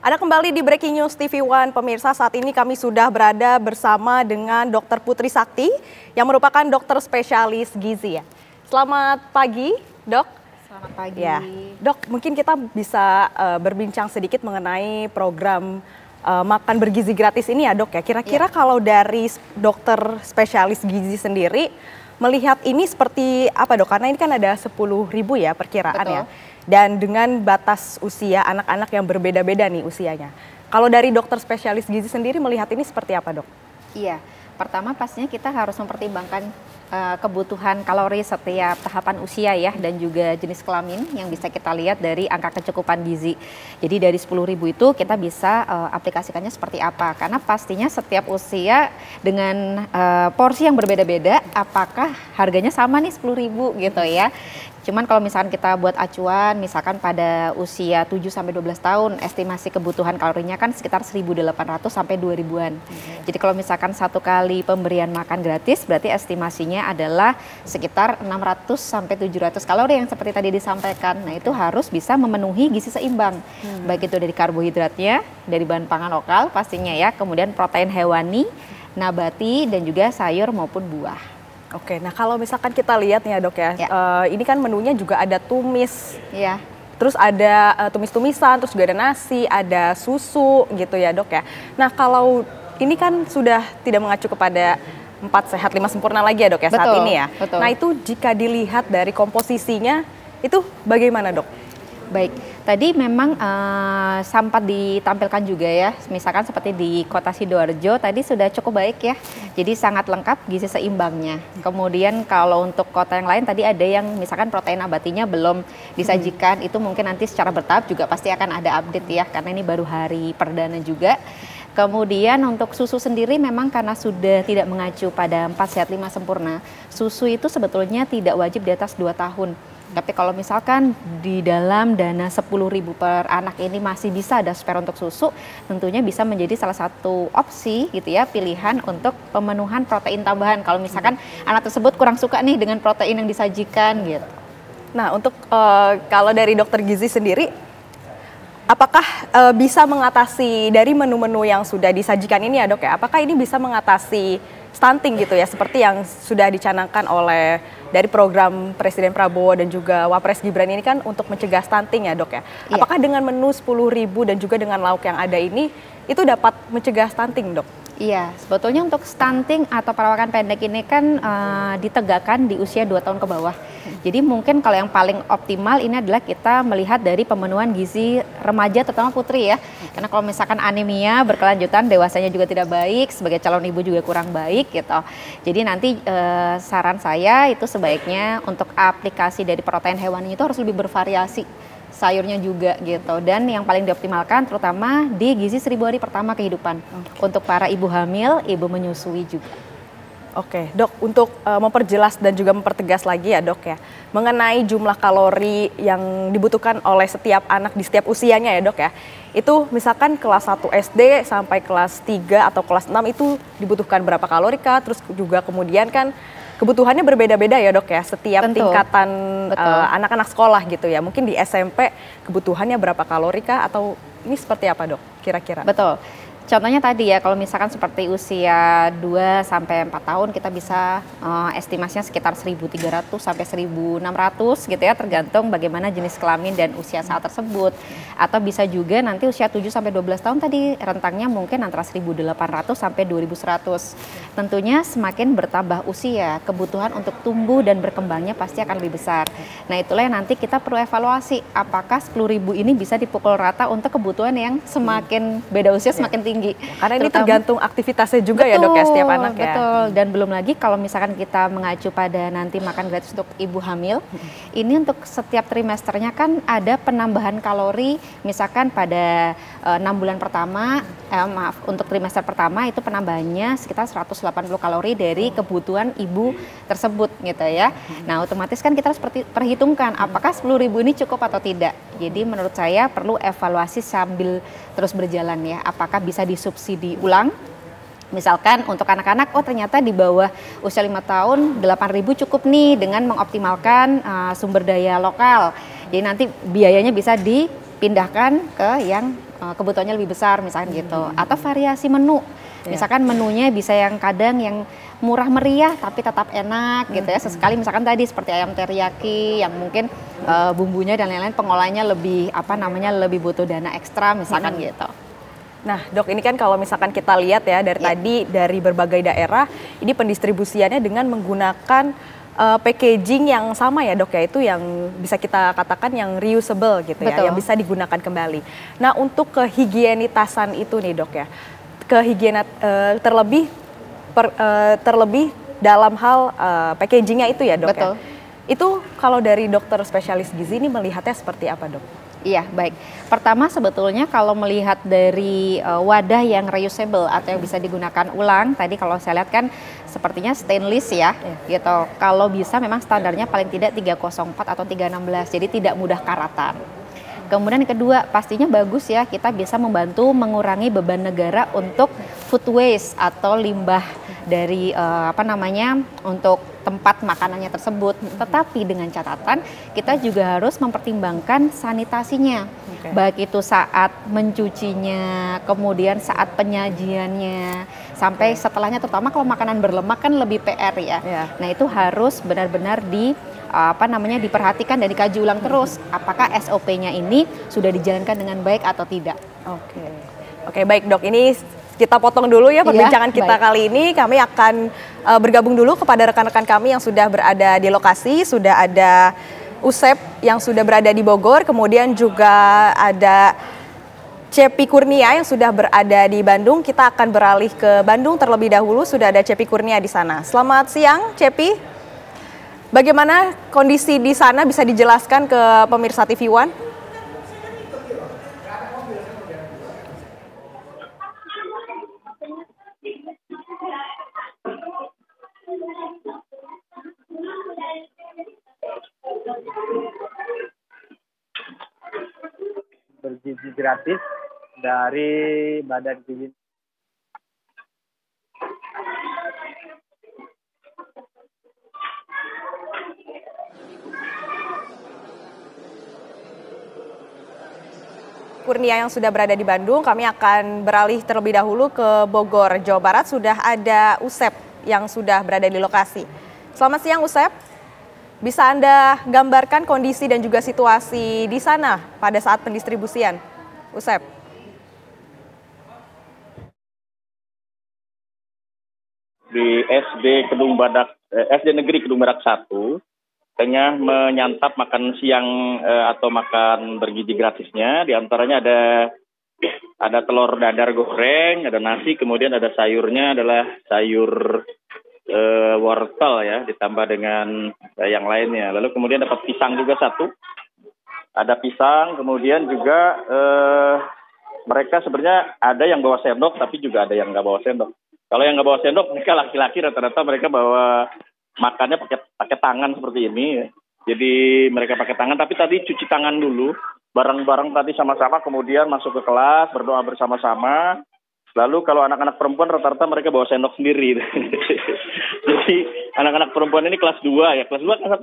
Ada kembali di Breaking News TV One, pemirsa. Saat ini kami sudah berada bersama dengan Dr. Putri Sakti yang merupakan dokter spesialis gizi ya. Selamat pagi, Dok. Selamat pagi. Ya, Dok, mungkin kita bisa berbincang sedikit mengenai program makan bergizi gratis ini ya, Dok ya. Kira-kira kalau dari dokter spesialis gizi sendiri melihat ini seperti apa, Dok? Karena ini kan ada 10.000 ya perkiraan. Betul. Ya. Dan dengan batas usia anak-anak yang berbeda-beda nih usianya. Kalau dari dokter spesialis gizi sendiri melihat ini seperti apa, Dok? Iya, pertama pastinya kita harus mempertimbangkan kebutuhan kalori setiap tahapan usia ya, dan juga jenis kelamin yang bisa kita lihat dari angka kecukupan gizi. Jadi dari 10.000 itu kita bisa aplikasikannya seperti apa, karena pastinya setiap usia dengan porsi yang berbeda-beda, apakah harganya sama nih 10.000 gitu ya. Cuman kalau misalkan kita buat acuan, misalkan pada usia 7-12 tahun, estimasi kebutuhan kalorinya kan sekitar 1.800 sampai 2.000-an. Jadi kalau misalkan satu kali pemberian makan gratis, berarti estimasinya adalah sekitar 600 sampai 700 kalori yang seperti tadi disampaikan. Nah itu harus bisa memenuhi gizi seimbang. Baik itu dari karbohidratnya, dari bahan pangan lokal pastinya ya, kemudian protein hewani, nabati, dan juga sayur maupun buah. Oke, nah kalau misalkan kita lihat nih ya, Dok ya, ini kan menunya juga ada tumis, terus ada tumis-tumisan, terus juga ada nasi, ada susu gitu ya, Dok ya. Nah kalau ini kan sudah tidak mengacu kepada 4 sehat 5 sempurna lagi ya, Dok ya, saat ini ya. Betul. Nah itu jika dilihat dari komposisinya itu bagaimana, Dok? Baik, tadi memang sempat ditampilkan juga ya, misalkan seperti di Kota Sidoarjo tadi sudah cukup baik ya, jadi sangat lengkap gizi seimbangnya. Kemudian kalau untuk kota yang lain tadi ada yang misalkan protein nabatinya belum disajikan, itu mungkin nanti secara bertahap juga pasti akan ada update ya, karena ini baru hari perdana juga. Kemudian untuk susu sendiri memang karena sudah tidak mengacu pada 4 sehat 5 sempurna, susu itu sebetulnya tidak wajib di atas 2 tahun. Tapi kalau misalkan di dalam dana 10.000 per anak ini masih bisa ada spare untuk susu, tentunya bisa menjadi salah satu opsi gitu ya, pilihan untuk pemenuhan protein tambahan. Kalau misalkan anak tersebut kurang suka nih dengan protein yang disajikan gitu. Nah untuk kalau dari dokter gizi sendiri, apakah bisa mengatasi dari menu-menu yang sudah disajikan ini ya, Dok ya? Apakah ini bisa mengatasi stunting gitu ya, seperti yang sudah dicanangkan oleh dari program Presiden Prabowo dan juga Wapres Gibran ini kan untuk mencegah stunting ya, Dok ya. Apakah dengan menu 10.000 dan juga dengan lauk yang ada ini itu dapat mencegah stunting, Dok? Iya, sebetulnya untuk stunting atau perawakan pendek ini kan ditegakkan di usia 2 tahun ke bawah. Jadi mungkin kalau yang paling optimal ini adalah kita melihat dari pemenuhan gizi remaja terutama putri ya. Karena kalau misalkan anemia berkelanjutan, dewasanya juga tidak baik, sebagai calon ibu juga kurang baik gitu. Jadi nanti saran saya itu sebaiknya untuk aplikasi dari protein hewani itu harus lebih bervariasi. Sayurnya juga gitu, dan yang paling dioptimalkan terutama di gizi 1000 hari pertama kehidupan untuk para ibu hamil, ibu menyusui juga. Oke, Dok, untuk memperjelas dan juga mempertegas lagi ya, Dok ya, mengenai jumlah kalori yang dibutuhkan oleh setiap anak di setiap usianya ya, Dok ya. Itu misalkan kelas 1 SD sampai kelas 3 atau kelas 6 itu dibutuhkan berapa kalori kah? Terus juga kemudian kan kebutuhannya berbeda-beda ya, Dok ya, setiap tingkatan anak-anak sekolah gitu ya. Mungkin di SMP kebutuhannya berapa kalori kah, atau ini seperti apa, Dok, kira-kira? Betul. Contohnya tadi ya, kalau misalkan seperti usia 2 sampai 4 tahun kita bisa estimasinya sekitar 1.300 sampai 1.600 gitu ya, tergantung bagaimana jenis kelamin dan usia saat tersebut. Atau bisa juga nanti usia 7 sampai 12 tahun tadi rentangnya mungkin antara 1.800 sampai 2.100. Tentunya semakin bertambah usia, kebutuhan untuk tumbuh dan berkembangnya pasti akan lebih besar. Nah itulah yang nanti kita perlu evaluasi, apakah 10.000 ini bisa dipukul rata untuk kebutuhan yang semakin beda usia semakin tinggi. Karena ini tergantung aktivitasnya juga ya, Dok ya, setiap anak ya. Betul, dan belum lagi kalau misalkan kita mengacu pada nanti makan gratis untuk ibu hamil, ini untuk setiap trimesternya kan ada penambahan kalori, misalkan pada 6 bulan pertama, untuk trimester pertama itu penambahannya sekitar 180 kalori dari kebutuhan ibu tersebut gitu ya. Nah otomatis kan kita harus perhitungkan apakah 10.000 ini cukup atau tidak. Jadi menurut saya perlu evaluasi sambil terus berjalan ya, apakah bisa disubsidi ulang. Misalkan untuk anak-anak, oh ternyata di bawah usia 5 tahun 8.000 cukup nih dengan mengoptimalkan sumber daya lokal. Jadi nanti biayanya bisa dipindahkan ke yang kebutuhannya lebih besar misalkan gitu. Atau variasi menu. Misalkan menunya bisa yang kadang yang murah meriah tapi tetap enak gitu ya. Sesekali misalkan tadi seperti ayam teriyaki yang mungkin bumbunya dan lain-lain pengolahnya lebih lebih butuh dana ekstra misalkan gitu. Nah, Dok, ini kan kalau misalkan kita lihat ya dari tadi dari berbagai daerah, ini pendistribusiannya dengan menggunakan packaging yang sama ya, Dok, ya, itu yang bisa kita katakan yang reusable gitu ya, yang bisa digunakan kembali. Nah, untuk kehigienitasan itu nih, Dok, ya, terlebih dalam hal packagingnya itu ya, Dok. Ya. Itu kalau dari dokter spesialis gizi ini melihatnya seperti apa, Dok? Iya, baik. Pertama sebetulnya kalau melihat dari wadah yang reusable atau yang bisa digunakan ulang, tadi kalau saya lihat kan sepertinya stainless ya, gitu. Kalau bisa memang standarnya paling tidak 304 atau 316, jadi tidak mudah karatan. Kemudian yang kedua, pastinya bagus ya kita bisa membantu mengurangi beban negara untuk food waste atau limbah dari untuk tempat makanannya tersebut. Tetapi dengan catatan kita juga harus mempertimbangkan sanitasinya. Baik itu saat mencucinya, kemudian saat penyajiannya, sampai setelahnya, terutama kalau makanan berlemak kan lebih PR ya. Nah, itu harus benar-benar diperhatikan dan dikaji ulang terus apakah SOP-nya ini sudah dijalankan dengan baik atau tidak. Oke, baik, Dok. Ini kita potong dulu ya perbincangan kita kali ini. Kami akan bergabung dulu kepada rekan-rekan kami yang sudah berada di lokasi. Sudah ada Usep yang sudah berada di Bogor, kemudian juga ada Cepi Kurnia yang sudah berada di Bandung. Kita akan beralih ke Bandung terlebih dahulu. Sudah ada Cepi Kurnia di sana. Selamat siang, Cepi. Bagaimana kondisi di sana, bisa dijelaskan ke pemirsa TV One? Bergizi gratis dari Badan Gizi. Kurnia yang sudah berada di Bandung, kami akan beralih terlebih dahulu ke Bogor, Jawa Barat. Sudah ada Usep yang sudah berada di lokasi. Selamat siang, Usep. Bisa Anda gambarkan kondisi dan juga situasi di sana pada saat pendistribusian, Usep? Di SD Negeri Kedung Badak 1, tengah menyantap makan siang atau makan bergizi gratisnya. Di antaranya ada telur dadar goreng, ada nasi, kemudian ada sayurnya adalah sayur wortel ya, ditambah dengan yang lainnya. Lalu kemudian dapat pisang juga satu, ada pisang, kemudian juga mereka sebenarnya ada yang bawa sendok, tapi juga ada yang nggak bawa sendok. Kalau yang nggak bawa sendok, mereka laki-laki rata-rata mereka bawa makannya pakai tangan seperti ini. Jadi mereka pakai tangan, tapi tadi cuci tangan dulu, bareng-bareng tadi sama-sama, kemudian masuk ke kelas, berdoa bersama-sama. Lalu kalau anak-anak perempuan rata-rata mereka bawa sendok sendiri. Jadi anak-anak perempuan ini kelas 2 ya, kelas 2, kelas 1.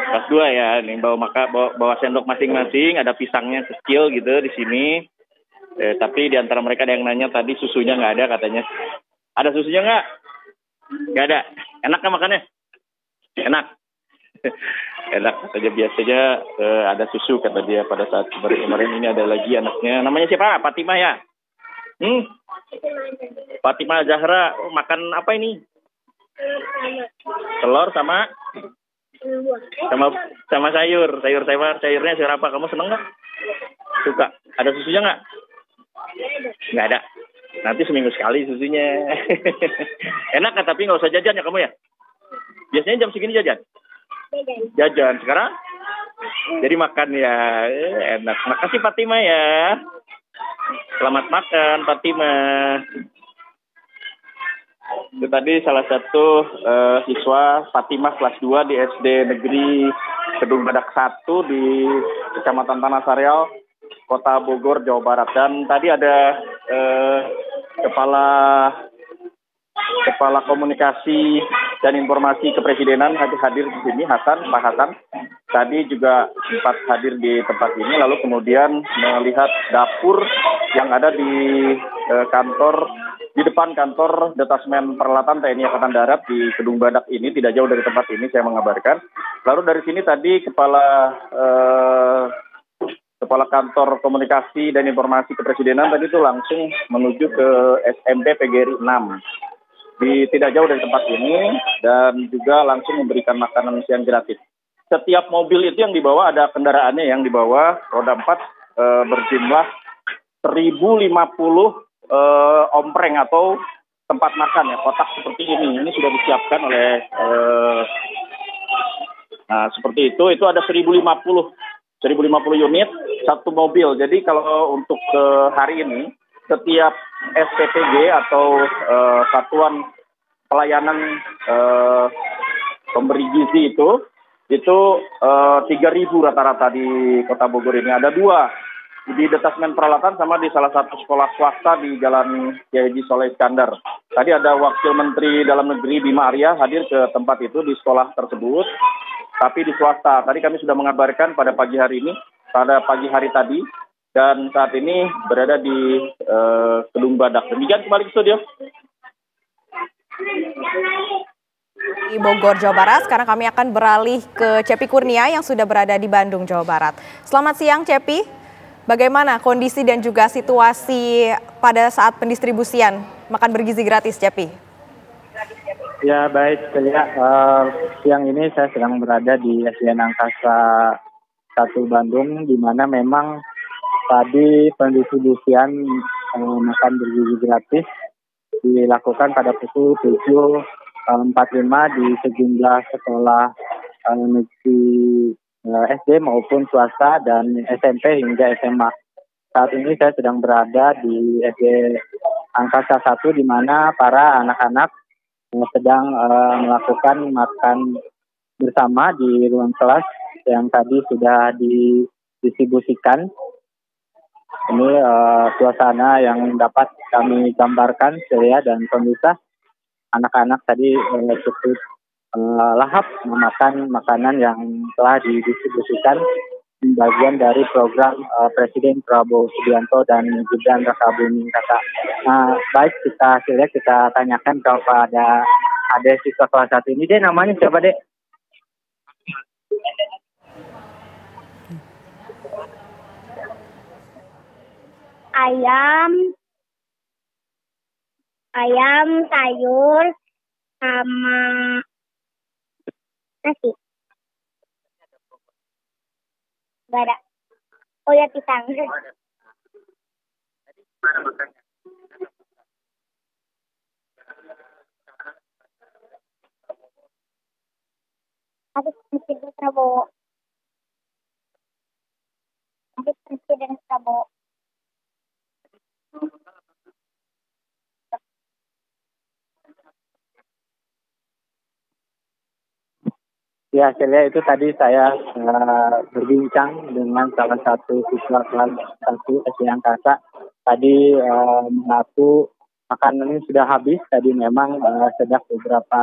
Kelas 2 ya, nih bawa sendok masing-masing, ada pisangnya kecil gitu di sini. Tapi di antara mereka ada yang nanya tadi susunya nggak ada katanya. Ada susunya nggak? Nggak ada. Enak kan makannya? Enak. Enak saja, biasanya ada susu kata dia pada saat kemarin ini ada lagi anaknya. Namanya siapa? Fatimah ya? Fatimah Zahra. Oh, makan apa ini? Telur sama sayur. Sayurnya sayur apa? Kamu seneng nggak? Suka. Ada susunya nggak? Nggak ada. Nanti seminggu sekali susunya. Enak kan, tapi nggak usah jajan ya kamu ya? Biasanya jam segini jajan? Jajan. Sekarang? Jadi makan ya. Enak. Makasih Fatimah ya. Selamat makan Fatimah. Itu tadi salah satu siswa Fatimah kelas 2 di SD Negeri Kedung Badak 1 di Kecamatan Tanah Sareal, Kota Bogor, Jawa Barat. Dan tadi ada Kepala Komunikasi dan Informasi Kepresidenan hadir di sini, Pak Hasan. tadi juga sempat hadir di tempat ini, lalu kemudian melihat dapur yang ada di depan kantor Detasmen Peralatan TNI Angkatan Darat di Kedung Badak ini, tidak jauh dari tempat ini saya mengabarkan. Lalu dari sini tadi Kepala Kantor Komunikasi dan Informasi Kepresidenan tadi itu langsung menuju ke SMP PGRI 6. Tidak jauh dari tempat ini, dan juga langsung memberikan makanan siang gratis. Setiap mobil itu yang dibawa, ada kendaraannya yang dibawa roda 4 berjumlah 1.050 ompreng atau tempat makan ya, kotak seperti ini. Ini sudah disiapkan oleh seperti itu ada 1.050 unit satu mobil. Jadi kalau untuk hari ini setiap SPPG atau Satuan Pelayanan Pemberi Gizi itu 3.000 rata-rata di Kota Bogor ini. Ada 2 di Detasmen Peralatan sama di salah satu sekolah swasta di Jalan Kiai Haji Soleh Iskandar. Tadi ada Wakil Menteri Dalam Negeri Bima Arya hadir ke tempat itu di sekolah tersebut, tapi di swasta. Tadi kami sudah mengabarkan pada pagi hari tadi, dan saat ini berada di Kedung Badak. Demikian, kembali ke studio. Di Bogor, Jawa Barat. Sekarang kami akan beralih ke Cepi Kurnia yang sudah berada di Bandung, Jawa Barat. Selamat siang, Cepi. Bagaimana kondisi dan juga situasi pada saat pendistribusian makan bergizi gratis, Cepi? Ya baik, siang ini saya sedang berada di SDN Angkasa 1 Bandung, di mana memang tadi pendistribusian makan bergizi gratis dilakukan pada pukul 7.45 di sejumlah sekolah negeri SD maupun swasta dan SMP hingga SMA. Saat ini saya sedang berada di SD Angkasa 1, di mana para anak-anak sedang melakukan makan bersama di ruang kelas yang tadi sudah didistribusikan. Ini suasana yang dapat kami gambarkan, Celia dan pemirsa. Anak-anak tadi cukup lahap memakan makanan yang telah didistribusikan, bagian dari program Presiden Prabowo Subianto dan Gibran Rakabuming Raka. Baik, kita tanyakan kepada adik siswa kelas 1 ini. Dek, namanya siapa, Dek? Ayam, sayur, sama nasi. Gak ada. Oh ya, pisang. Habis Presiden Prabowo. Ya, Celia, itu tadi saya berbincang dengan salah satu siswa kelas 1 SD Angkasa. Tadi mengaku makanannya sudah habis. Tadi memang sejak beberapa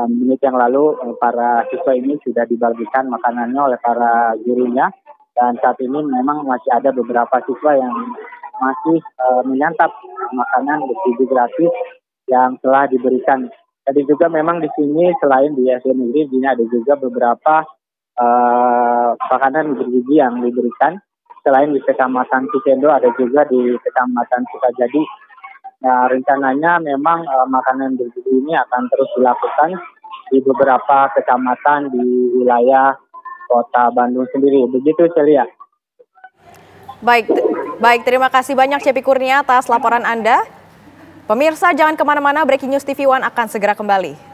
menit yang lalu para siswa ini sudah dibagikan makanannya oleh para gurunya. Dan saat ini memang masih ada beberapa siswa yang masih menyantap makanan bergizi gratis yang telah diberikan. Tadi juga memang di sini selain di SD Negeri, ini ada juga beberapa makanan bergizi yang diberikan. Selain di Kecamatan Cicendo, ada juga di Kecamatan Sukajadi. Nah, rencananya memang makanan bergizi ini akan terus dilakukan di beberapa kecamatan di wilayah Kota Bandung sendiri. Begitu, Celia. Baik, terima kasih banyak Cepi Kurnia atas laporan Anda. Pemirsa, jangan kemana-mana, Breaking News TV One akan segera kembali.